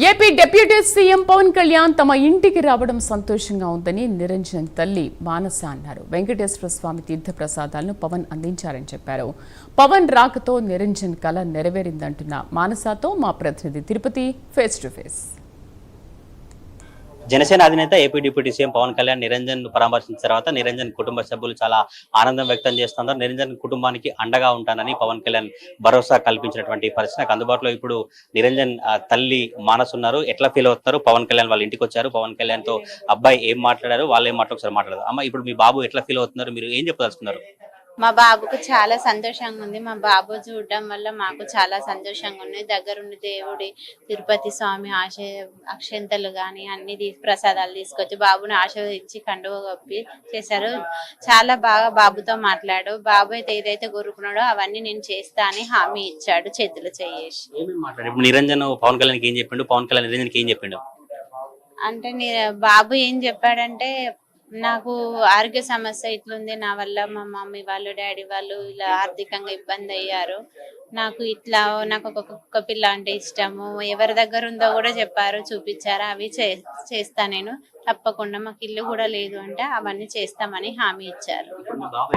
AP deputy CM Pawan Kalyan తమ ఇంటికి రావడం సంతోషంగా ఉందని నిరంజన్ తల్లి మానస అన్నారు. వెంకటేశ్వర స్వామి తీర్థ ప్రసాదాలను పవన్ అందించారని చెప్పారు. పవన్ రాకతో నిరంజన్ కల నెరవేరిందంటున్న మానసతో మా ప్రతినిధి Tirupati face to face. Janasena అధినేత AP deputy CM Pawan Kalyan Niranjan పరామర్శించిన తర్వాత నిరంజన్ కుటుంబ సభ్యులు చాలా ఆనందం వ్యక్తం చేస్తున్నారు. నిరంజన్ కుటుంబానికి అండగా ఉంటానని పవన్ కళ్యాణ్ భరోసా కల్పించినటువంటి పరిస్థితి. నాకు అందుబాటులో ఇప్పుడు నిరంజన్ తల్లి మానస్ ఉన్నారు. ఎట్లా ఫీల్ అవుతున్నారు? పవన్ కళ్యాణ్ వాళ్ళ ఇంటికి వచ్చారు. పవన్ కళ్యాణ్ తో అబ్బాయి ఏం మాట్లాడారు, వాళ్ళు ఏం ఒకసారి మాట్లాడారు. అమ్మ, ఇప్పుడు మీ బాబు ఎట్లా ఫీల్ అవుతున్నారు? మీరు ఏం చెప్పదలుచుకున్నారు? మా బాబుకు చాలా సంతోషంగా ఉంది. మా బాబు చూడడం వల్ల మాకు చాలా సంతోషంగా ఉంది. దగ్గరుండి దేవుడి తిరుపతి స్వామి అక్షంతలు గాని అన్ని ప్రసాదాలు తీసుకొచ్చి బాబుని ఆశీర్వదించి కండువ కప్పి చేశారు. చాలా బాగా బాబుతో మాట్లాడు. బాబు అయితే ఏదైతే కోరుకున్నాడో అవన్నీ నేను చేస్తా అని హామీ ఇచ్చాడు చేతులు చేసి. నిరంజన్ పవన్ కళ్యాణ్ ఏం చెప్పిండు? పవన్ కళ్యాణ్ నిరంజన్ ఏం చెప్పిండు అంటే బాబు ఏం చెప్పాడంటే, నాకు ఆరోగ్య సమస్య ఇట్లుంది, నా వల్ల మా మమ్మీ వాళ్ళు డాడీ వాళ్ళు ఇలా ఆర్థికంగా ఇబ్బంది అయ్యారు, నాకు ఒక కుక్క పిల్ల అంటే ఇష్టము, ఎవరి దగ్గర ఉందో కూడా చెప్పారు, చూపించారు, అవి చేస్తా నేను తప్పకుండా, మాకు ఇల్లు కూడా లేదు అంటే అవన్నీ చేస్తామని హామీ ఇచ్చారు.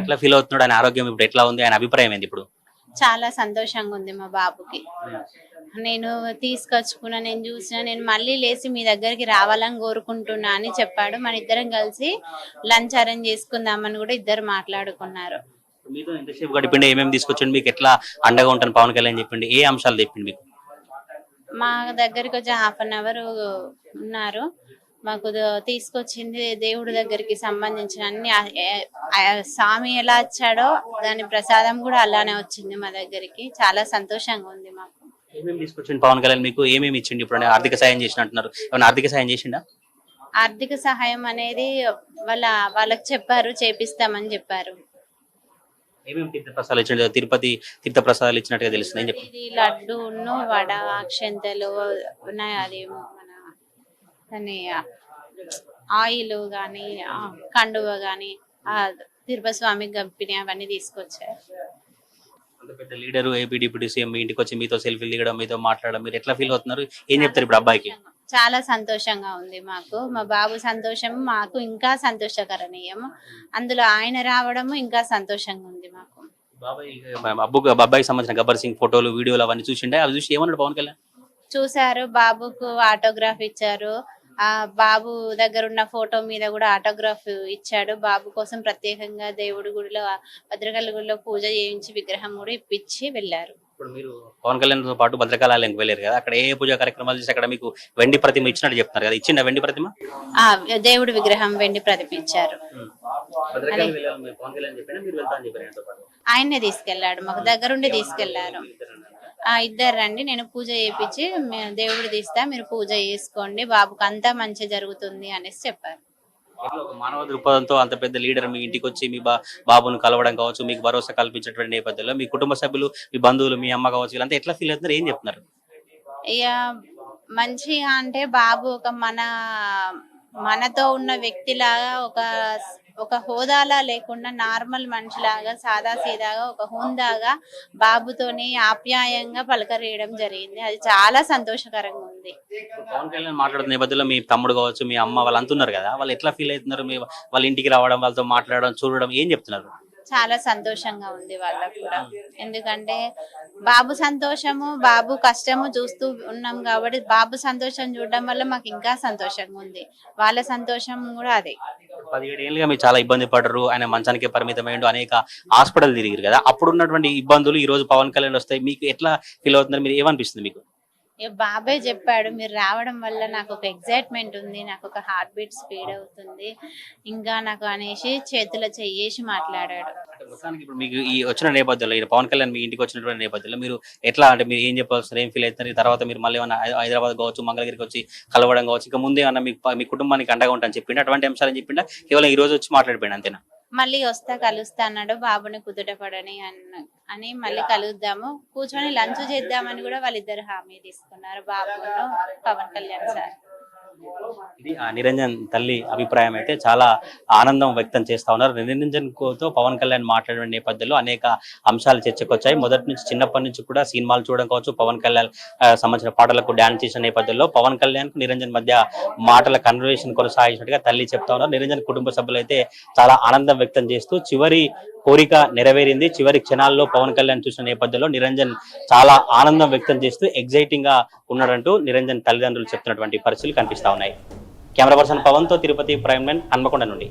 ఎట్లా ఫీల్ అవుతున్నాడు? ఆయన ఆరోగ్యం ఇప్పుడు ఎట్లా ఉంది? ఆయన అభిప్రాయం ఏంది ఇప్పుడు? చాలా సంతోషంగా ఉంది మా బాబుకి. నేను తీసుకొచ్చుకున్నా, నేను చూసినా, నేను మళ్ళీ లేచి మీ దగ్గరికి రావాలని కోరుకుంటున్నా అని చెప్పాడు. మన ఇద్దరం కలిసి లంచ్ అరేంజ్ చేసుకుందామని కూడా ఇద్దరు మాట్లాడుకున్నారు. మీతో ఎంతసేపు గడిపిండి? ఏమేమి తీసుకొచ్చండి? మీకు ఎట్లా అండగా ఉంటాను పవన్ కళ్యాణ్ చెప్పిండి? ఏ అంశాలు చెప్పింది మీకు? మా దగ్గరికి వచ్చి 1/2 అవర్ ఉన్నారు. మాకు తీసుకొచ్చింది దేవుడి దగ్గరికి సంబంధించిన అన్ని, స్వామి ఎలా వచ్చాడో దాని ప్రసాదం కూడా అలానే వచ్చింది మా దగ్గరికి. చాలా సంతోషంగా ఉంది మాకు. ఏమేమి తీసుకొచ్చింది పవన్ కళ్యాణ్ మీకు? ఏమేమి ఇచ్చింది? ఇప్పుడు ఆర్థిక సాయం చేసిన అంటున్నారు, ఏమైనా ఆర్థిక సాయం చేసిండా? ఆర్థిక సహాయం అనేది వాళ్ళకి చెప్పారు, చేపిస్తామని చెప్పారు. ఏమేమి తీర్థ ప్రసాదాలు ఇచ్చిండు? తిరుపతి తీర్థ ప్రసాదాలు ఇచ్చినట్టుగా తెలుస్తుంది. ఇది లడ్డూను వడ అక్షంతలు ఉన్నాయి, అది మన దాని ఆయిల్ గాని కండువ గాని తిరుపతి స్వామికి గంపిని అవన్నీ తీసుకొచ్చారు. అంత పెద్ద లీడర్ ఏపీ డిప్యూటీ సీఎం మీ ఇంటికి వచ్చి మీతో సెల్ఫీలు దిగడం, మీతో మాట్లాడడం, మీరు ఎట్లా ఫీల్ అవుతున్నారు? ఏం చెప్తారు ఇప్పుడు అబ్బాయికి? చాలా సంతోషంగా ఉంది మాకు. మా బాబు సంతోషం మాకు ఇంకా సంతోషకరణీయం. అందులో ఆయన రావడము ఇంకా సంతోషంగా ఉంది మాకు. బాబాయ్ సంబంధించిన గబ్బర్ సింగ్ ఫోటోలు, వీడియోలు అవన్నీ చూసిండే, అవి చూసి ఏమన్నాడు పవన్ కళ్యాణ్? చూసారు, బాబుకు ఆటోగ్రాఫ్ ఇచ్చారు. ఆ బాబు దగ్గర ఉన్న ఫోటో మీద కూడా ఆటోగ్రాఫ్ ఇచ్చాడు. బాబు కోసం ప్రత్యేకంగా దేవుడి గుడిలో, భద్రకాళి గుడిలో పూజ చేయించి విగ్రహం కూడా ఇప్పించి వెళ్ళారు. ఇప్పుడు మీరు పవన్ కళ్యాణ్ తో పాటు భద్రకాళాలయానికి వెళ్ళారు కదా, అక్కడ ఏ పూజా కార్యక్రమాలు చేసి అక్కడ మీకు వెండి ప్రతిమ ఇచ్చినట్టు చెప్తున్నారు కదా, ఇచ్చిండ వెండి ప్రతిమ? దేవుడి విగ్రహం వెండి ప్రతిమ ఇచ్చారు. ఆయన్నే తీసుకెళ్లాడు, మాకు దగ్గరుండి తీసుకెళ్లారు. ఇద్దరు రండి, నేను పూజ చేయించి దేవుడు తీస్తా, మీరు పూజ చేసుకోండి, బాబుకి అంతా మంచి జరుగుతుంది అనేసి చెప్పారు. మానవ దృక్పథంతో అంత పెద్ద లీడర్ మీ ఇంటికి వచ్చి మీ బాబును కలవడం కావచ్చు, మీకు భరోసా కల్పించేటువంటి నేపథ్యంలో మీ కుటుంబ సభ్యులు, మీ బంధువులు, మీ అమ్మ కావచ్చు, వీళ్ళంతా ఎట్లా ఫీల్ అవుతున్నారు? ఏం చెప్తున్నారు? ఇక మంచిగా అంటే బాబు ఒక మనతో ఉన్న వ్యక్తిలాగా, ఒక హోదాలా లేకుండా నార్మల్ మనిషిలాగా, సాదా సీదాగా, ఒక హుందాగా బాబుతోని ఆప్యాయంగా పలకరేయడం జరిగింది. అది చాలా సంతోషకరంగా ఉంది. పవన్ కళ్యాణ్ మాట్లాడుతున్న నేపథ్యంలో మీ తమ్ముడు కావచ్చు, మీ అమ్మ వాళ్ళు అంటున్నారు కదా, వాళ్ళు ఎట్లా ఫీల్ అవుతున్నారు? వాళ్ళ ఇంటికి రావడం, వాళ్ళతో మాట్లాడడం, చూడడం, ఏం చెప్తున్నారు? చాలా సంతోషంగా ఉంది వాళ్ళకు కూడా. ఎందుకంటే బాబు సంతోషము, బాబు కష్టము చూస్తూ ఉన్నాం కాబట్టి బాబు సంతోషం చూడడం వల్ల మాకు ఇంకా సంతోషంగా ఉంది. వాళ్ళ సంతోషం కూడా అదే. 17 ఏళ్ళుగా మీరు చాలా ఇబ్బంది పడరు, ఆయన మంచానికే పరిమితమైండు, అనేక హాస్పిటల్ తిరిగిరు కదా, అప్పుడు ఉన్నటువంటి ఇబ్బందులు ఈ రోజు పవన్ కళ్యాణ్ వస్తాయి, మీకు ఎట్లా ఫీల్ అవుతున్నారు? మీరు ఏమనిపిస్తుంది మీకు? బాబాయ్ చెప్పాడు, మీరు రావడం వల్ల నాకు ఒక ఎగ్జైట్మెంట్ ఉంది, నాకు ఒక హార్ట్ బీట్ స్పీడ్ అవుతుంది ఇంకా నాకు అనేసి చేతుల చెయ్యేసి మాట్లాడాడు. మొత్తానికి ఇప్పుడు మీకు ఈ వచ్చిన నేపథ్యంలో, పవన్ కళ్యాణ్ మీ ఇంటికి వచ్చినటువంటి నేపథ్యంలో మీరు ఎట్లా, అంటే మీరు ఏం చెప్పాల్సిన, ఏం ఫీల్ అవుతున్నారు? తర్వాత మీరు మళ్ళీ ఏమన్నా హైదరాబాద్ కావచ్చు, మంగళగిరికి వచ్చి కలవడం కావచ్చు, ఇక ముందే ఏమన్నా మీ కుటుంబానికి అండగా ఉంటాను చెప్పిండు, అటువంటి అంశాలని చెప్పిండా కేవలం ఈ రోజు వచ్చి మాట్లాడిపోయింది అంతేనా? మళ్ళీ వస్తా, కలుస్తా అన్నాడు. బాబుని కుదుటపడని అని మళ్ళీ కలుద్దాము, కూర్చొని లంచ్ చేద్దామని కూడా వాళ్ళిద్దరు హామీ తీసుకున్నారు, బాబును పవన్ కళ్యాణ్ సార్. ఇది ఆ నిరంజన్ తల్లి అభిప్రాయం అయితే చాలా ఆనందం వ్యక్తం చేస్తా ఉన్నారు. నిరంజన్ తో పవన్ కళ్యాణ్ మాట్లాడిన నేపథ్యంలో అనేక అంశాలు చర్చకు వచ్చాయి. మొదటి నుంచి చిన్నప్పటి నుంచి కూడా సినిమాలు చూడడం కావచ్చు, పవన్ కళ్యాణ్ సంబంధించిన పాటలకు డాన్స్ చేసిన నేపథ్యంలో పవన్ కళ్యాణ్ కు నిరంజన్ మధ్య మాటల కన్వర్సేషన్ కొనసాగించినట్టుగా తల్లి చెప్తా ఉన్నారు. నిరంజన్ కుటుంబ సభ్యులు అయితే చాలా ఆనందం వ్యక్తం చేస్తూ చివరి కోరిక నెరవేరింది, చివరి క్షణాల్లో పవన్ కళ్యాణ్ చూసిన నేపథ్యంలో నిరంజన్ చాలా ఆనందం వ్యక్తం చేస్తూ ఎగ్జైటింగ్ గా ఉన్నాడంటూ నిరంజన్ తల్లిదండ్రులు చెప్తున్నటువంటి పరిస్థితులు కనిపిస్తా ఉన్నాయి. కెమెరా పర్సన్ పవన్ తో తిరుపతి ప్రైమ్ లైన్ హన్మకొండ నుండి.